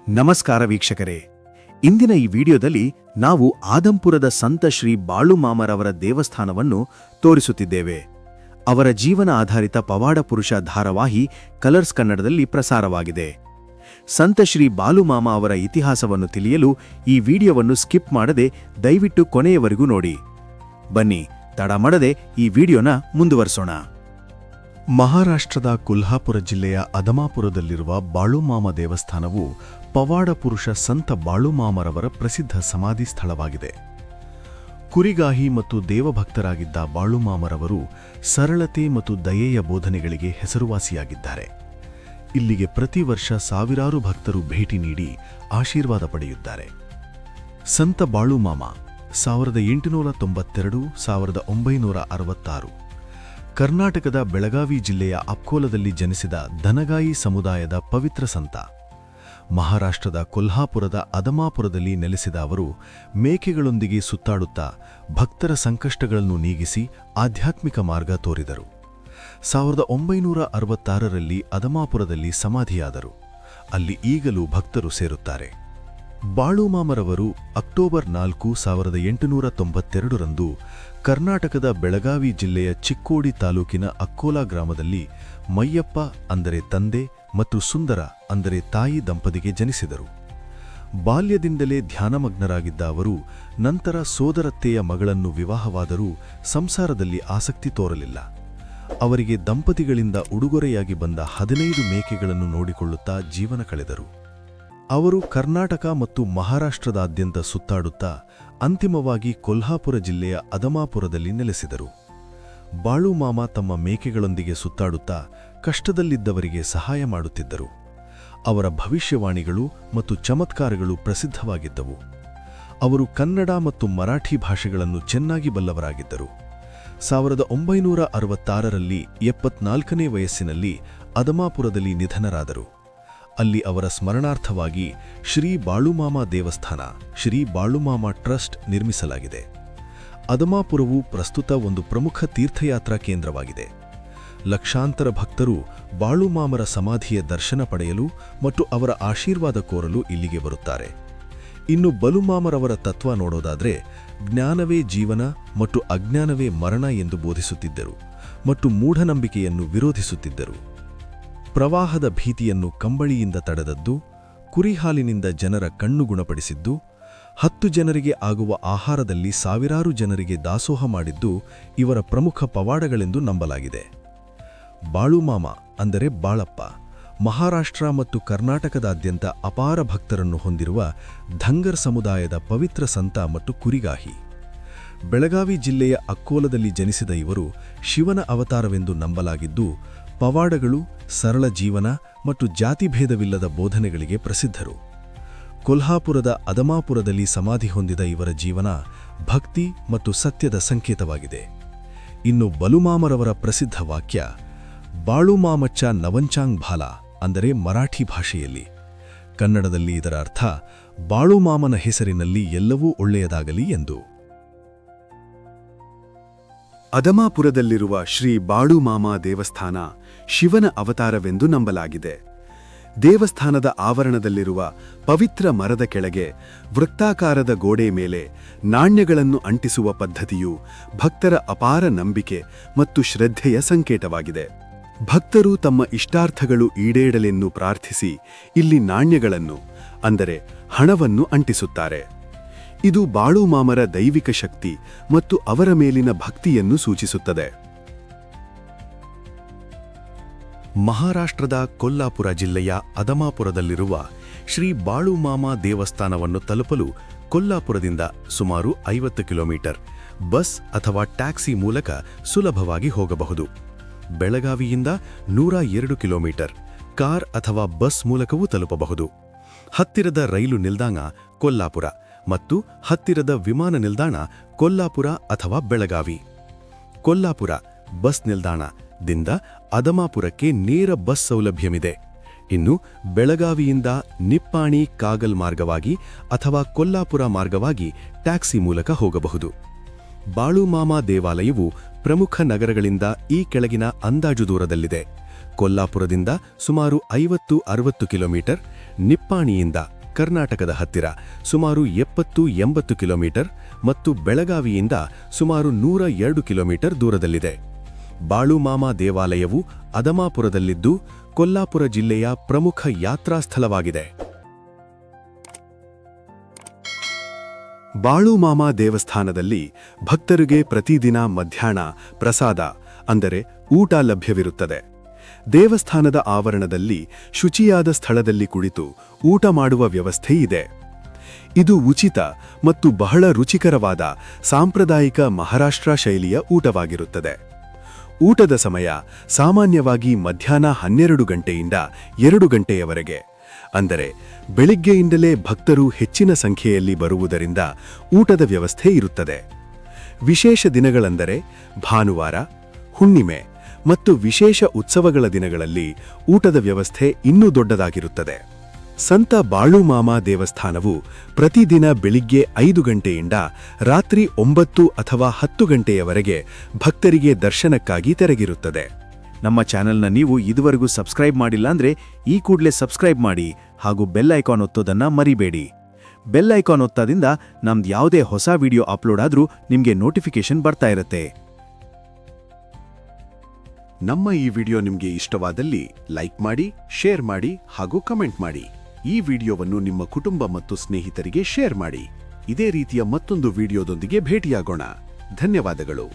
ನಮಸ್ಕಾರ ವೀಕ್ಷಕರೇ, ಇಂದಿನ ಈ ವಿಡಿಯೋದಲ್ಲಿ ನಾವು ಆದಂಪುರದ ಸಂತ ಶ್ರೀ ಬಾಳುಮಾಮರವರ ದೇವಸ್ಥಾನವನ್ನು ತೋರಿಸುತ್ತಿದ್ದೇವೆ. ಅವರ ಜೀವನ ಆಧಾರಿತ ಪವಾಡ ಪುರುಷ ಧಾರಾವಾಹಿ ಕಲರ್ಸ್ ಕನ್ನಡದಲ್ಲಿ ಪ್ರಸಾರವಾಗಿದೆ. ಸಂತ ಶ್ರೀ ಬಾಳುಮಾಮ ಅವರ ಇತಿಹಾಸವನ್ನು ತಿಳಿಯಲು ಈ ವಿಡಿಯೋವನ್ನು ಸ್ಕಿಪ್ ಮಾಡದೆ ದಯವಿಟ್ಟು ಕೊನೆಯವರೆಗೂ ನೋಡಿ. ಬನ್ನಿ, ತಡ ಮಾಡದೆ ಈ ವಿಡಿಯೋನ ಮುಂದುವರಿಸೋಣ. ಮಹಾರಾಷ್ಟ್ರದ ಕೊಲ್ಹಾಪುರ ಜಿಲ್ಲೆಯ ಅದಮಾಪುರದಲ್ಲಿರುವ ಬಾಳುಮಾಮ ದೇವಸ್ಥಾನವು ಪವಾಡ ಪುರುಷ ಸಂತ ಬಾಳುಮಾಮರವರ ಪ್ರಸಿದ್ಧ ಸಮಾಧಿ ಸ್ಥಳವಾಗಿದೆ. ಕುರಿಗಾಹಿ ಮತ್ತು ದೇವಭಕ್ತರಾಗಿದ್ದ ಬಾಳುಮಾಮರವರು ಸರಳತೆ ಮತ್ತು ದಯೆಯ ಬೋಧನೆಗಳಿಗೆ ಹೆಸರುವಾಸಿಯಾಗಿದ್ದಾರೆ. ಇಲ್ಲಿಗೆ ಪ್ರತಿ ವರ್ಷ ಸಾವಿರಾರು ಭಕ್ತರು ಭೇಟಿ ನೀಡಿ ಆಶೀರ್ವಾದ ಪಡೆಯುತ್ತಾರೆ. ಸಂತ ಬಾಳುಮಾಮ 1892-1966 ಕರ್ನಾಟಕದ ಬೆಳಗಾವಿ ಜಿಲ್ಲೆಯ ಅಕ್ಕೋಲದಲ್ಲಿ ಜನಿಸಿದ ದನಗಾಯಿ ಸಮುದಾಯದ ಪವಿತ್ರ ಸಂತ. ಮಹಾರಾಷ್ಟ್ರದ ಕೊಲ್ಹಾಪುರದ ಅದಮಾಪುರದಲ್ಲಿ ನೆಲೆಸಿದ ಅವರು ಮೇಕೆಗಳೊಂದಿಗೆ ಸುತ್ತಾಡುತ್ತಾ ಭಕ್ತರ ಸಂಕಷ್ಟಗಳನ್ನು ನೀಗಿಸಿ ಆಧ್ಯಾತ್ಮಿಕ ಮಾರ್ಗ ತೋರಿದರು. 1966ರಲ್ಲಿ ಅದಮಾಪುರದಲ್ಲಿ ಸಮಾಧಿಯಾದರು. ಅಲ್ಲಿ ಈಗಲೂ ಭಕ್ತರು ಸೇರುತ್ತಾರೆ. ಬಾಳುಮಾಮರವರು ಅಕ್ಟೋಬರ್ 4, 1892ರಂದು ಕರ್ನಾಟಕದ ಬೆಳಗಾವಿ ಜಿಲ್ಲೆಯ ಚಿಕ್ಕೋಡಿ ತಾಲೂಕಿನ ಅಕ್ಕೋಲ ಗ್ರಾಮದಲ್ಲಿ ಮಯ್ಯಪ್ಪ ಅಂದರೆ ತಂದೆ ಮತ್ತು ಸುಂದರ ಅಂದರೆ ತಾಯಿ ದಂಪತಿಗೆ ಜನಿಸಿದರು. ಬಾಲ್ಯದಿಂದಲೇ ಧ್ಯಾನಮಗ್ನರಾಗಿದ್ದ ಅವರು ನಂತರ ಸೋದರತ್ತೆಯ ಮಗಳನ್ನು ವಿವಾಹವಾದರೂ ಸಂಸಾರದಲ್ಲಿ ಆಸಕ್ತಿ ತೋರಲಿಲ್ಲ. ಅವರಿಗೆ ದಂಪತಿಗಳಿಂದ ಉಡುಗೊರೆಯಾಗಿ ಬಂದ 15 ಮೇಕೆಗಳನ್ನು ನೋಡಿಕೊಳ್ಳುತ್ತಾ ಜೀವನ ಕಳೆದರು. ಅವರು ಕರ್ನಾಟಕ ಮತ್ತು ಮಹಾರಾಷ್ಟ್ರದಾದ್ಯಂತ ಸುತ್ತಾಡುತ್ತಾ ಅಂತಿಮವಾಗಿ ಕೊಲ್ಹಾಪುರ ಜಿಲ್ಲೆಯ ಅದಮಾಪುರದಲ್ಲಿ ನೆಲೆಸಿದರು. ಬಾಳುಮಾಮ ತಮ್ಮ ಮೇಕೆಗಳೊಂದಿಗೆ ಸುತ್ತಾಡುತ್ತಾ ಕಷ್ಟದಲ್ಲಿದ್ದವರಿಗೆ ಸಹಾಯ ಮಾಡುತ್ತಿದ್ದರು. ಅವರ ಭವಿಷ್ಯವಾಣಿಗಳು ಮತ್ತು ಚಮತ್ಕಾರಗಳು ಪ್ರಸಿದ್ಧವಾಗಿದ್ದವು. ಅವರು ಕನ್ನಡ ಮತ್ತು ಮರಾಠಿ ಭಾಷೆಗಳನ್ನು ಚೆನ್ನಾಗಿ ಬಲ್ಲವರಾಗಿದ್ದರು. 1966ರಲ್ಲಿ 74ನೇ ವಯಸ್ಸಿನಲ್ಲಿ ಅದಮಾಪುರದಲ್ಲಿ ನಿಧನರಾದರು. ಅಲ್ಲಿ ಅವರ ಸ್ಮರಣಾರ್ಥವಾಗಿ ಶ್ರೀ ಬಾಳುಮಾಮ ದೇವಸ್ಥಾನ, ಶ್ರೀ ಬಾಳುಮಾಮ ಟ್ರಸ್ಟ್ ನಿರ್ಮಿಸಲಾಗಿದೆ. ಅದಮಾಪುರವು ಪ್ರಸ್ತುತ ಒಂದು ಪ್ರಮುಖ ತೀರ್ಥಯಾತ್ರಾ ಕೇಂದ್ರವಾಗಿದೆ. ಲಕ್ಷಾಂತರ ಭಕ್ತರು ಬಾಳುಮಾಮರ ಸಮಾಧಿಯ ದರ್ಶನ ಪಡೆಯಲು ಮತ್ತು ಅವರ ಆಶೀರ್ವಾದ ಕೋರಲು ಇಲ್ಲಿಗೆ ಬರುತ್ತಾರೆ. ಇನ್ನು ಬಲುಮಾಮರವರ ತತ್ವ ನೋಡೋದಾದ್ರೆ, ಜ್ಞಾನವೇ ಜೀವನ ಮತ್ತು ಅಜ್ಞಾನವೇ ಮರಣ ಎಂದು ಬೋಧಿಸುತ್ತಿದ್ದರು ಮತ್ತು ಮೂಢನಂಬಿಕೆಯನ್ನು ವಿರೋಧಿಸುತ್ತಿದ್ದರು. ಪ್ರವಾಹದ ಭೀತಿಯನ್ನು ಕಂಬಳಿಯಿಂದ ತಡೆದದ್ದು, ಕುರಿಹಾಲಿನಿಂದ ಜನರ ಕಣ್ಣು ಗುಣಪಡಿಸಿದ್ದು, 10 ಜನರಿಗೆ ಆಗುವ ಆಹಾರದಲ್ಲಿ ಸಾವಿರಾರು ಜನರಿಗೆ ದಾಸೋಹ ಮಾಡಿದ್ದು ಇವರ ಪ್ರಮುಖ ಪವಾಡಗಳೆಂದು ನಂಬಲಾಗಿದೆ. ಬಾಳುಮಾಮ ಅಂದರೆ ಬಾಳಪ್ಪ ಮಹಾರಾಷ್ಟ್ರ ಮತ್ತು ಕರ್ನಾಟಕದಾದ್ಯಂತ ಅಪಾರ ಭಕ್ತರನ್ನು ಹೊಂದಿರುವ ಧಂಗರ್ ಸಮುದಾಯದ ಪವಿತ್ರ ಸಂತ ಮತ್ತು ಕುರಿಗಾಹಿ. ಬೆಳಗಾವಿ ಜಿಲ್ಲೆಯ ಅಕ್ಕೋಲದಲ್ಲಿ ಜನಿಸಿದ ಇವರು ಶಿವನ ಅವತಾರವೆಂದು ನಂಬಲಾಗಿದ್ದು, ಪವಾಡಗಳು, ಸರಳ ಜೀವನ ಮತ್ತು ಜಾತಿಭೇದವಿಲ್ಲದ ಬೋಧನೆಗಳಿಗೆ ಪ್ರಸಿದ್ಧರು. ಕೊಲ್ಹಾಪುರದ ಅದಮಾಪುರದಲ್ಲಿ ಸಮಾಧಿ ಹೊಂದಿದ ಇವರ ಜೀವನ ಭಕ್ತಿ ಮತ್ತು ಸತ್ಯದ ಸಂಕೇತವಾಗಿದೆ. ಇನ್ನು ಬಲುಮಾಮರವರ ಪ್ರಸಿದ್ಧ ವಾಕ್ಯ ಬಾಳುಮಾಮಚ್ಚ ನವಂಚಾಂಗ್ ಭಾಲ ಅಂದರೆ ಮರಾಠಿ ಭಾಷೆಯಲ್ಲಿ. ಕನ್ನಡದಲ್ಲಿ ಇದರ ಅರ್ಥ ಬಾಳುಮಾಮನ ಹೆಸರಿನಲ್ಲಿ ಎಲ್ಲವೂ ಒಳ್ಳೆಯದಾಗಲಿ ಎಂದು. ಅದಮಾಪುರದಲ್ಲಿರುವ ಶ್ರೀ ಬಾಳುಮಾಮ ದೇವಸ್ಥಾನ ಶಿವನ ಅವತಾರವೆಂದು ನಂಬಲಾಗಿದೆ. ದೇವಸ್ಥಾನದ ಆವರಣದಲ್ಲಿರುವ ಪವಿತ್ರ ಮರದ ಕೆಳಗೆ ವೃತ್ತಾಕಾರದ ಗೋಡೆ ಮೇಲೆ ನಾಣ್ಯಗಳನ್ನು ಅಂಟಿಸುವ ಪದ್ಧತಿಯು ಭಕ್ತರ ಅಪಾರ ನಂಬಿಕೆ ಮತ್ತು ಶ್ರದ್ಧೆಯ ಸಂಕೇತವಾಗಿದೆ. ಭಕ್ತರು ತಮ್ಮ ಇಷ್ಟಾರ್ಥಗಳು ಈಡೇರಲೆಂದು ಪ್ರಾರ್ಥಿಸಿ ಇಲ್ಲಿ ನಾಣ್ಯಗಳನ್ನು ಅಂದರೆ ಹಣವನ್ನು ಅಂಟಿಸುತ್ತಾರೆ. ಇದು ಬಾಳುಮಾಮರ ದೈವಿಕ ಶಕ್ತಿ ಮತ್ತು ಅವರ ಮೇಲಿನ ಭಕ್ತಿಯನ್ನು ಸೂಚಿಸುತ್ತದೆ. ಮಹಾರಾಷ್ಟ್ರದ ಕೊಲ್ಲಾಪುರ ಜಿಲ್ಲೆಯ ಅದಮಾಪುರದಲ್ಲಿರುವ ಶ್ರೀ ಬಾಳುಮಾಮ ದೇವಸ್ಥಾನವನ್ನು ತಲುಪಲು ಕೊಲ್ಲಾಪುರದಿಂದ ಸುಮಾರು 50 ಕಿಲೋಮೀಟರ್ ಬಸ್ ಅಥವಾ ಟ್ಯಾಕ್ಸಿ ಮೂಲಕ ಸುಲಭವಾಗಿ ಹೋಗಬಹುದು. ಬೆಳಗಾವಿಯಿಂದ 102 ಕಿಲೋಮೀಟರ್ ಕಾರ್ ಅಥವಾ ಬಸ್ ಮೂಲಕವೂ ತಲುಪಬಹುದು. ಹತ್ತಿರದ ರೈಲು ನಿಲ್ದಾಣ ಕೊಲ್ಲಾಪುರ ಮತ್ತು ಹತ್ತಿರದ ವಿಮಾನ ನಿಲ್ದಾಣ ಕೊಲ್ಲಾಪುರ ಅಥವಾ ಬೆಳಗಾವಿ. ಕೊಲ್ಲಾಪುರ ಬಸ್ ನಿಲ್ದಾಣದಿಂದ ಅದಮಾಪುರಕ್ಕೆ ನೇರ ಬಸ್ ಸೌಲಭ್ಯವಿದೆ. ಇನ್ನು ಬೆಳಗಾವಿಯಿಂದ ನಿಪ್ಪಾಣಿ ಕಾಗಲ್ ಮಾರ್ಗವಾಗಿ ಅಥವಾ ಕೊಲ್ಲಾಪುರ ಮಾರ್ಗವಾಗಿ ಟ್ಯಾಕ್ಸಿ ಮೂಲಕ ಹೋಗಬಹುದು. ಬಾಳುಮಾಮ ದೇವಾಲಯವು ಪ್ರಮುಖ ನಗರಗಳಿಂದ ಈ ಕೆಳಗಿನ ಅಂದಾಜು ದೂರದಲ್ಲಿದೆ. ಕೊಲ್ಲಾಪುರದಿಂದ ಸುಮಾರು 50-60 ಕಿಲೋಮೀಟರ್, ನಿಪ್ಪಾಣಿಯಿಂದ ಕರ್ನಾಟಕದ ಹತ್ತಿರ ಸುಮಾರು 70-80 ಕಿಲೋಮೀಟರ್ ಮತ್ತು ಬೆಳಗಾವಿಯಿಂದ ಸುಮಾರು 102 ಕಿಲೋಮೀಟರ್ ದೂರದಲ್ಲಿದೆ. ಬಾಳುಮಾಮ ದೇವಾಲಯವು ಅದಮಾಪುರದಲ್ಲಿದ್ದು ಕೊಲ್ಲಾಪುರ ಜಿಲ್ಲೆಯ ಪ್ರಮುಖ ಯಾತ್ರಾ ಸ್ಥಳವಾಗಿದೆ. ಬಾಳುಮಾಮ ದೇವಸ್ಥಾನದಲ್ಲಿ ಭಕ್ತರಿಗೆ ಪ್ರತಿದಿನ ಮಧ್ಯಾಹ್ನ ಪ್ರಸಾದ ಅಂದರೆ ಊಟ ಲಭ್ಯವಿರುತ್ತದೆ. ದೇವಸ್ಥಾನದ ಆವರಣದಲ್ಲಿ ಶುಚಿಯಾದ ಸ್ಥಳದಲ್ಲಿ ಕುಳಿತು ಊಟ ಮಾಡುವ ವ್ಯವಸ್ಥೆ ಇದೆ. ಇದು ಉಚಿತ ಮತ್ತು ಬಹಳ ರುಚಿಕರವಾದ ಸಾಂಪ್ರದಾಯಿಕ ಮಹಾರಾಷ್ಟ್ರ ಶೈಲಿಯ ಊಟವಾಗಿರುತ್ತದೆ. ಊಟದ ಸಮಯ ಸಾಮಾನ್ಯವಾಗಿ ಮಧ್ಯಾಹ್ನ 12 ಗಂಟೆಯಿಂದ 2 ಗಂಟೆಯವರೆಗೆ. ಅಂದರೆ ಬೆಳಿಗ್ಗೆಯಿಂದಲೇ ಭಕ್ತರು ಹೆಚ್ಚಿನ ಸಂಖ್ಯೆಯಲ್ಲಿ ಬರುವುದರಿಂದ ಊಟದ ವ್ಯವಸ್ಥೆ ಇರುತ್ತದೆ. ವಿಶೇಷ ದಿನಗಳೆಂದರೆ ಭಾನುವಾರ, ಹುಣ್ಣಿಮೆ ಮತ್ತು ವಿಶೇಷ ಉತ್ಸವಗಳ ದಿನಗಳಲ್ಲಿ ಊಟದ ವ್ಯವಸ್ಥೆ ಇನ್ನೂ ದೊಡ್ಡದಾಗಿರುತ್ತದೆ. ಸಂತ ಬಾಳುಮಾಮ ದೇವಸ್ಥಾನವು ಪ್ರತಿದಿನ ಬೆಳಿಗ್ಗೆ 5 ಗಂಟೆಯಿಂದ ರಾತ್ರಿ 9 ಅಥವಾ 10 ಗಂಟೆಯವರೆಗೆ ಭಕ್ತರಿಗೆ ದರ್ಶನಕ್ಕಾಗಿ ತೆರೆದಿರುತ್ತದೆ. ನಮ್ಮ ಚಾನೆಲ್ನ ನೀವು ಇದುವರೆಗೂ ಸಬ್ಸ್ಕ್ರೈಬ್ ಮಾಡಿಲ್ಲ ಅಂದ್ರೆ ಈ ಕೂಡಲೇ ಸಬ್ಸ್ಕ್ರೈಬ್ ಮಾಡಿ ಹಾಗೂ ಬೆಲ್ ಐಕಾನ್ ಒತ್ತೋದನ್ನ ಮರಿಬೇಡಿ. ಬೆಲ್ ಐಕಾನ್ ಒತ್ತೋದ್ರಿಂದ ನಮ್ದು ಯಾವುದೇ ಹೊಸ ವಿಡಿಯೋ ಅಪ್ಲೋಡ್ ಆದ್ರೂ ನಿಮಗೆ ನೋಟಿಫಿಕೇಶನ್ ಬರ್ತಾ ಇರುತ್ತೆ. ನಮ್ಮ ಈ ವಿಡಿಯೋ ನಿಮಗೆ ಇಷ್ಟವಾದಲ್ಲಿ ಲೈಕ್ ಮಾಡಿ, ಶೇರ್ ಮಾಡಿ ಹಾಗೂ ಕಮೆಂಟ್ ಮಾಡಿ. ಈ ವಿಡಿಯೋವನ್ನು ನಿಮ್ಮ ಕುಟುಂಬ ಮತ್ತು ಸ್ನೇಹಿತರಿಗೆ ಶೇರ್ ಮಾಡಿ. ಇದೇ ರೀತಿಯ ಮತ್ತೊಂದು ವಿಡಿಯೋದೊಂದಿಗೆ ಭೇಟಿಯಾಗೋಣ. ಧನ್ಯವಾದಗಳು.